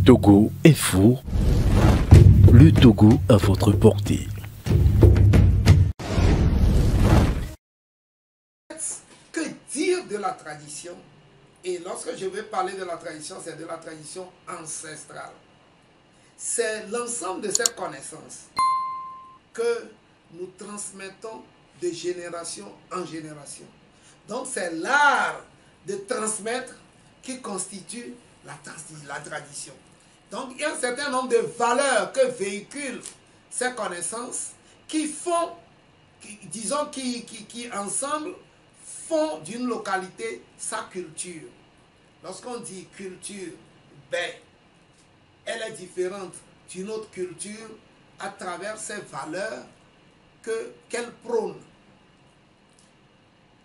Togo Info, le Togo à votre portée. Que dire de la tradition? Et lorsque je vais parler de la tradition, c'est de la tradition ancestrale. C'est l'ensemble de ces connaissances que nous transmettons de génération en génération. Donc c'est l'art de transmettre qui constitue la tradition. Donc il y a un certain nombre de valeurs que véhiculent ces connaissances qui font, qui ensemble font d'une localité sa culture. Lorsqu'on dit culture, ben, elle est différente d'une autre culture à travers ces valeurs qu'elle prône.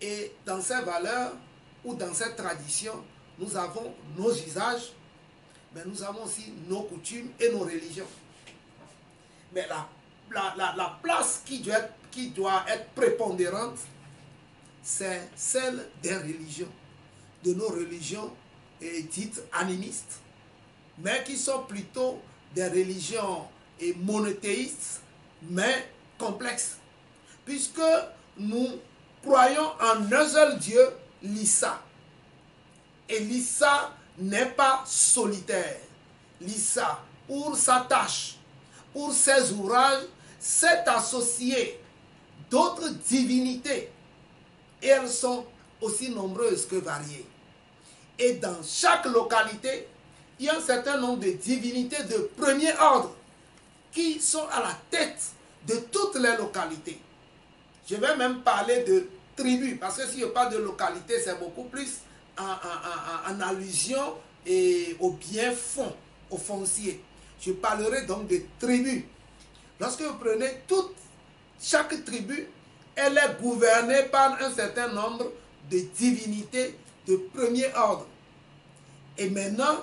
Et dans ces valeurs ou dans ces traditions, nous avons nos usages, mais nous avons aussi nos coutumes et nos religions. Mais la place qui doit être prépondérante, c'est celle des religions, de nos religions dites animistes, mais qui sont plutôt des religions monothéistes, mais complexes, puisque nous croyons en un seul Dieu, l'Issa. Et l'Issa n'est pas solitaire. L'Issa, pour sa tâche, pour ses ouvrages, s'est associé d'autres divinités. Et elles sont aussi nombreuses que variées. Et dans chaque localité, il y a un certain nombre de divinités de premier ordre qui sont à la tête de toutes les localités. Je vais même parler de tribus, parce que si je parle de localité, c'est beaucoup plus en allusion au bien fond, au foncier. Je parlerai donc de tribus. Lorsque vous prenez chaque tribu, elle est gouvernée par un certain nombre de divinités de premier ordre. Et maintenant,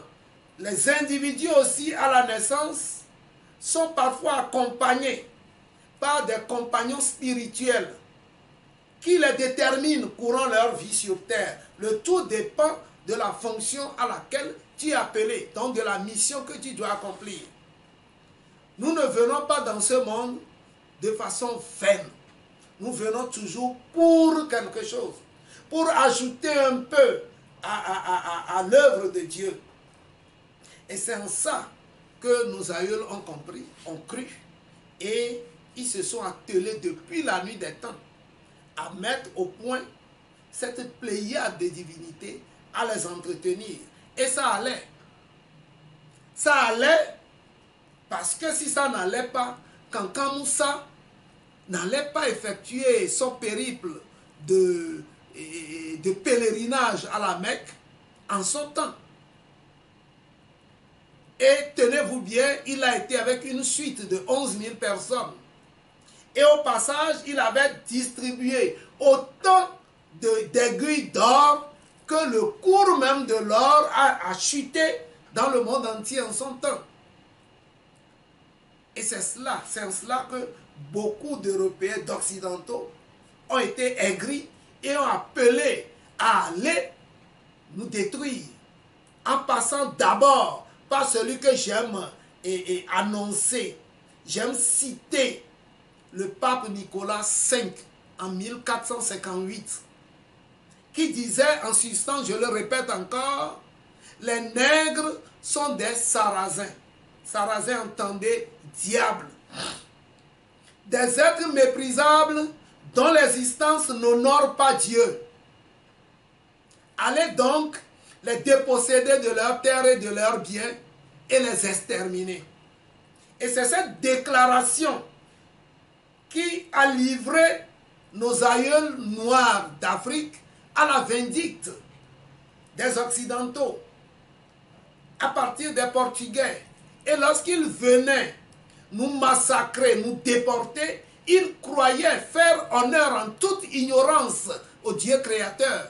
les individus aussi à la naissance sont parfois accompagnés par des compagnons spirituels qui les déterminent courant leur vie sur terre. Le tout dépend de la fonction à laquelle tu es appelé, donc de la mission que tu dois accomplir. Nous ne venons pas dans ce monde de façon vaine. Nous venons toujours pour quelque chose, pour ajouter un peu à l'œuvre de Dieu. Et c'est en ça que nos aïeuls ont compris, ont cru, et ils se sont attelés depuis la nuit des temps à mettre au point cette pléiade de divinités, à les entretenir. Et ça allait. Ça allait parce que si ça n'allait pas, quand Moussa n'allait pas effectuer son périple de pèlerinage à la Mecque en son temps. Et tenez-vous bien, il a été avec une suite de 11 000 personnes. Et au passage, il avait distribué autant d'aiguilles d'or que le cours même de l'or a chuté dans le monde entier en son temps. Et c'est en cela que beaucoup d'Européens, d'Occidentaux, ont été aigris et ont appelé à aller nous détruire, en passant d'abord par celui que j'aime annoncer, j'aime citer le pape Nicolas V en 1458, qui disait en substance, je le répète encore, les nègres sont des sarrasins. Sarrasins entendez diable. Des êtres méprisables dont l'existence n'honore pas Dieu. Allez donc les déposséder de leurs terres et de leurs biens et les exterminer. Et c'est cette déclaration qui a livré nos aïeuls noirs d'Afrique à la vindicte des Occidentaux, à partir des Portugais. Et lorsqu'ils venaient nous massacrer, nous déporter, ils croyaient faire honneur en toute ignorance au Dieu créateur.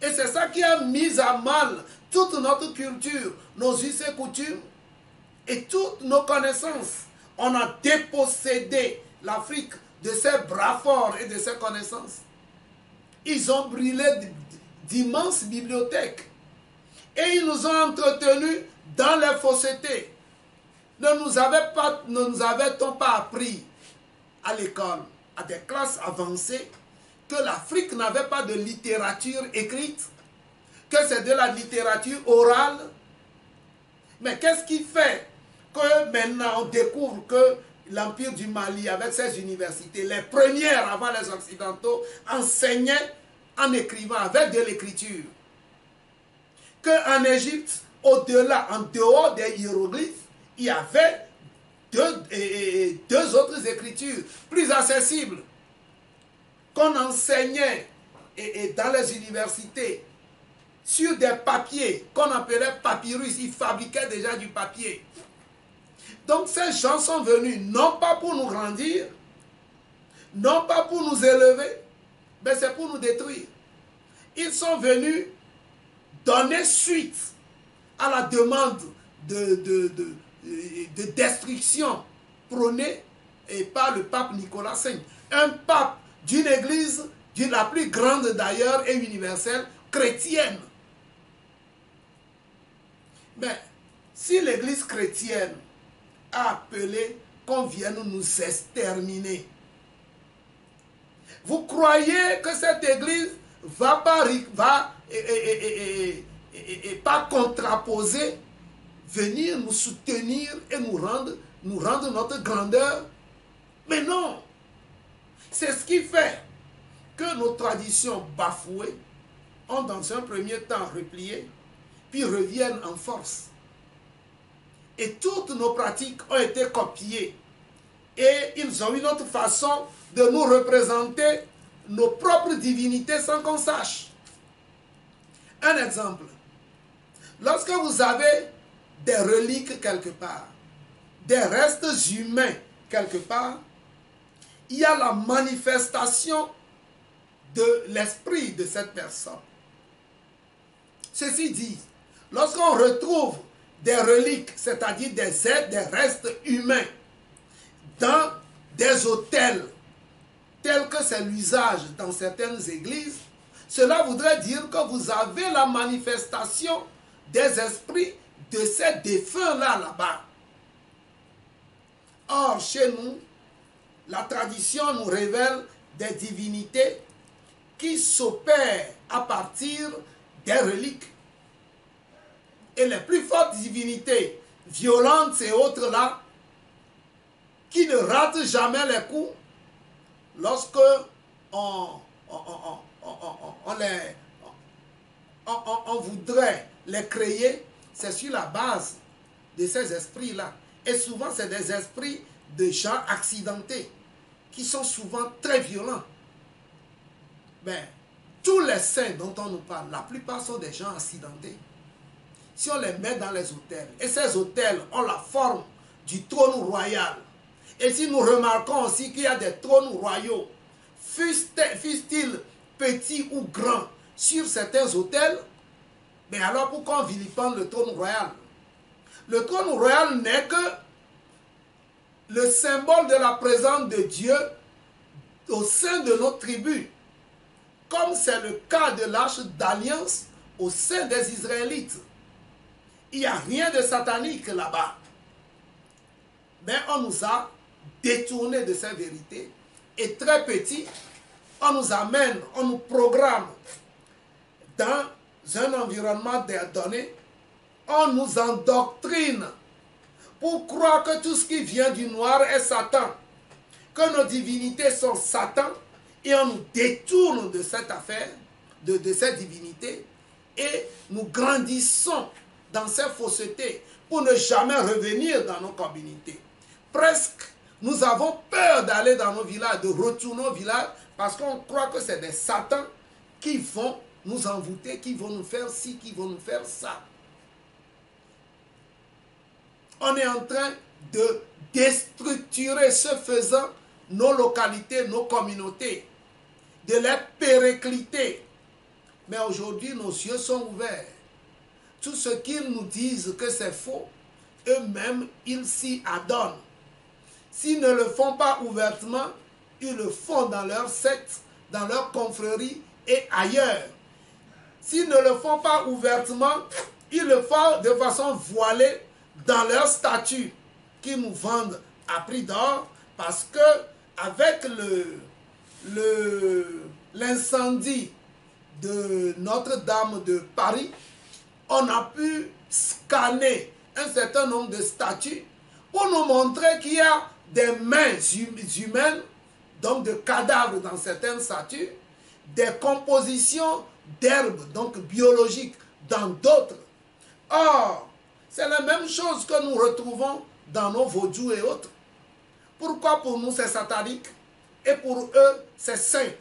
Et c'est ça qui a mis à mal toute notre culture, nos us et coutumes et toutes nos connaissances. On a dépossédé l'Afrique de ses bras forts et de ses connaissances. Ils ont brûlé d'immenses bibliothèques. Et ils nous ont entretenus dans dans les faussetés. Ne nous avait-on pas appris à l'école, à des classes avancées, que l'Afrique n'avait pas de littérature écrite, que c'est de la littérature orale? Mais qu'est-ce qui fait que maintenant on découvre que l'Empire du Mali, avec ses universités, les premières avant les Occidentaux, enseignaient en écrivant avec de l'écriture? Qu'en Égypte, au-delà, en dehors des hiéroglyphes, il y avait deux autres écritures plus accessibles qu'on enseignait dans les universités sur des papiers qu'on appelait papyrus. Ils fabriquaient déjà du papier. Donc ces gens sont venus non pas pour nous grandir, non pas pour nous élever, mais c'est pour nous détruire. Ils sont venus donner suite à la demande de destruction prônée par le pape Nicolas V. Un pape d'une église, la plus grande d'ailleurs et universelle, chrétienne. Mais si l'église chrétienne a appelé qu'on vienne nous exterminer, vous croyez que cette église va pas contraposer, venir nous soutenir et nous rendre notre grandeur? Mais non! C'est ce qui fait que nos traditions bafouées ont dans un premier temps replié, puis reviennent en force. Et toutes nos pratiques ont été copiées. Et ils ont une autre façon de nous représenter nos propres divinités sans qu'on sache. Un exemple. Lorsque vous avez des reliques quelque part, des restes humains quelque part, il y a la manifestation de l'esprit de cette personne. Ceci dit, lorsqu'on retrouve des reliques, c'est-à-dire des restes humains, dans des autels, tels que c'est l'usage dans certaines églises, cela voudrait dire que vous avez la manifestation des esprits de ces défunts-là, là-bas. Or, chez nous, la tradition nous révèle des divinités qui s'opèrent à partir des reliques. Et les plus fortes divinités, violentes et autres là, qui ne ratent jamais les coups, lorsque on voudrait les créer, c'est sur la base de ces esprits-là. Et souvent, c'est des esprits de gens accidentés, qui sont souvent très violents. Mais tous les saints dont on nous parle, la plupart sont des gens accidentés. Si on les met dans les autels, et ces autels ont la forme du trône royal, et si nous remarquons aussi qu'il y a des trônes royaux, fussent-ils petits ou grands, sur certains autels, mais alors pourquoi on vilipende le trône royal? Le trône royal n'est que le symbole de la présence de Dieu au sein de nos tribus, comme c'est le cas de l'arche d'alliance au sein des Israélites. Il n'y a rien de satanique là-bas. Mais on nous a détourné de ces vérités. Et très petit, on nous amène, on nous programme dans un environnement donné. On nous endoctrine pour croire que tout ce qui vient du noir est Satan. Que nos divinités sont Satan. Et on nous détourne de cette affaire, de cette divinité. Et nous grandissons dans ces faussetés pour ne jamais revenir dans nos communautés. Presque, nous avons peur d'aller dans nos villages, de retourner au village, parce qu'on croit que c'est des satans qui vont nous envoûter, qui vont nous faire ci, qui vont nous faire ça. On est en train de déstructurer, ce faisant, nos localités, nos communautés, de les péricliter. Mais aujourd'hui, nos yeux sont ouverts. Tout ce qu'ils nous disent que c'est faux, eux-mêmes, ils s'y adonnent. S'ils ne le font pas ouvertement, ils le font dans leur secte, dans leur confrérie et ailleurs. S'ils ne le font pas ouvertement, Ils le font de façon voilée dans leur statut qu'ils nous vendent à prix d'or, parce que avec l'incendie de Notre-Dame de Paris, on a pu scanner un certain nombre de statues pour nous montrer qu'il y a des mains humaines, donc de cadavres dans certaines statues, des compositions d'herbes, donc biologiques, dans d'autres. Or, c'est la même chose que nous retrouvons dans nos vaudous et autres. Pourquoi pour nous c'est satanique et pour eux c'est saint?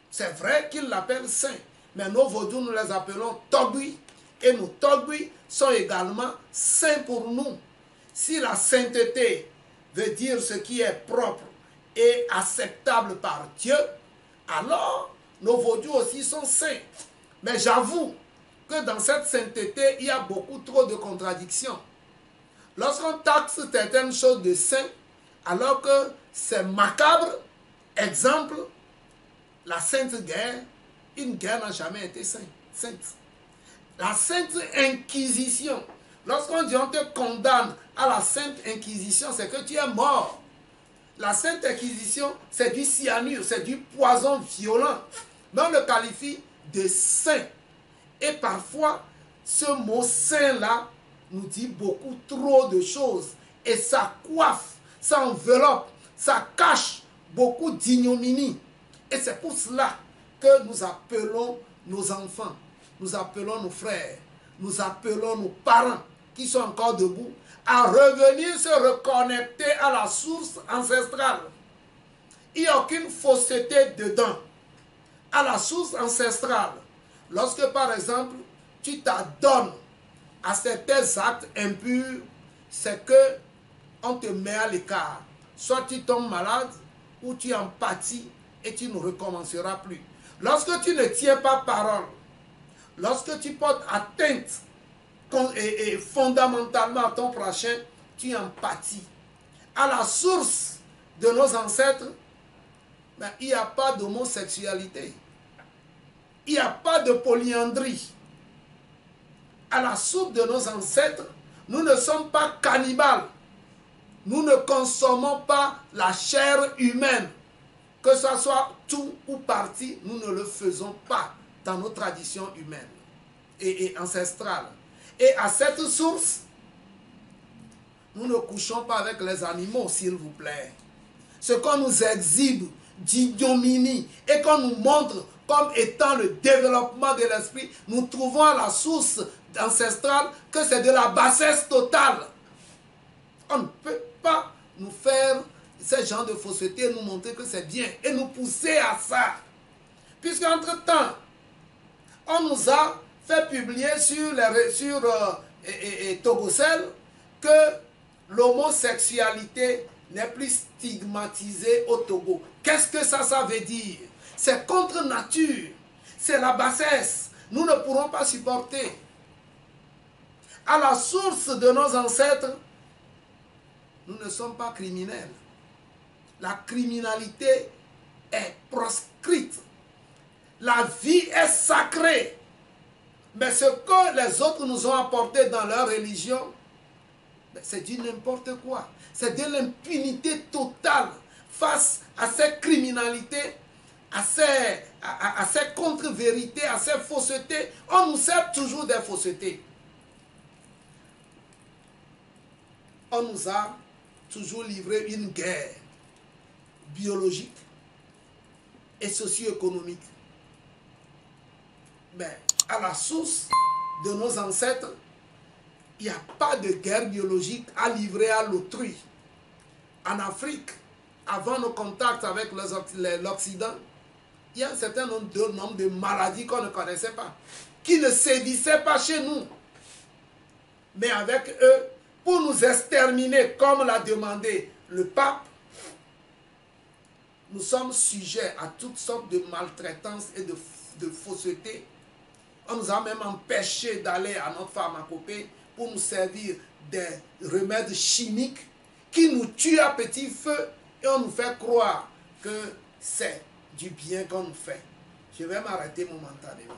C'est vrai qu'ils l'appellent saint, mais nos vaudous nous les appelons togui, et nos togui sont également saints pour nous. Si la sainteté veut dire ce qui est propre et acceptable par Dieu, alors nos vaudous aussi sont saints. Mais j'avoue que dans cette sainteté, il y a beaucoup trop de contradictions. Lorsqu'on taxe certaines choses de saint, alors que c'est macabre, exemple, la Sainte Guerre, une guerre n'a jamais été sainte. La Sainte Inquisition, lorsqu'on dit on te condamne à la Sainte Inquisition, c'est que tu es mort. La Sainte Inquisition, c'est du cyanure, c'est du poison violent. Mais on le qualifie de saint. Et parfois, ce mot saint-là nous dit beaucoup trop de choses. Et ça coiffe, ça enveloppe, ça cache beaucoup d'ignominie. Et c'est pour cela que nous appelons nos enfants, nous appelons nos frères, nous appelons nos parents qui sont encore debout à revenir se reconnecter à la source ancestrale. Il n'y a aucune fausseté dedans. À la source ancestrale. Lorsque par exemple, tu t'adonnes à certains actes impurs, c'est que on te met à l'écart. Soit tu tombes malade, ou tu en pâtis et tu ne recommenceras plus. Lorsque tu ne tiens pas parole, lorsque tu portes atteinte et fondamentalement à ton prochain, tu en pâtis. À la source de nos ancêtres, ben, il n'y a pas d'homosexualité. Il n'y a pas de polyandrie. À la source de nos ancêtres, nous ne sommes pas cannibales. Nous ne consommons pas la chair humaine. Que ce soit tout ou partie, nous ne le faisons pas dans nos traditions humaines et ancestrales. Et à cette source, nous ne couchons pas avec les animaux, s'il vous plaît. Ce qu'on nous exhibe d'ignominie et qu'on nous montre comme étant le développement de l'esprit, nous trouvons à la source ancestrale que c'est de la bassesse totale. On ne peut pas nous faire ce genre de fausseté et nous montrer que c'est bien et nous pousser à ça. Puisqu'entre-temps, on nous a fait publier sur Togocel que l'homosexualité n'est plus stigmatisée au Togo. Qu'est-ce que ça veut dire? C'est contre nature. C'est la bassesse. Nous ne pourrons pas supporter. À la source de nos ancêtres, nous ne sommes pas criminels. La criminalité est proscrite. La vie est sacrée. Mais ce que les autres nous ont apporté dans leur religion, c'est du n'importe quoi. C'est de l'impunité totale face à ces criminalités, à ces contre-vérités, à ces faussetés. On nous sert toujours des faussetés. On nous a toujours livré une guerre biologique et socio-économique. Mais à la source de nos ancêtres, il n'y a pas de guerre biologique à livrer à l'autrui. En Afrique, avant nos contacts avec l'Occident, il y a un certain nombre de maladies qu'on ne connaissait pas, qui ne sévissaient pas chez nous. Mais avec eux, pour nous exterminer, comme l'a demandé le pape, nous sommes sujets à toutes sortes de maltraitances et de faussetés. On nous a même empêchés d'aller à notre pharmacopée pour nous servir des remèdes chimiques qui nous tuent à petit feu et on nous fait croire que c'est du bien qu'on nous fait. Je vais m'arrêter momentanément.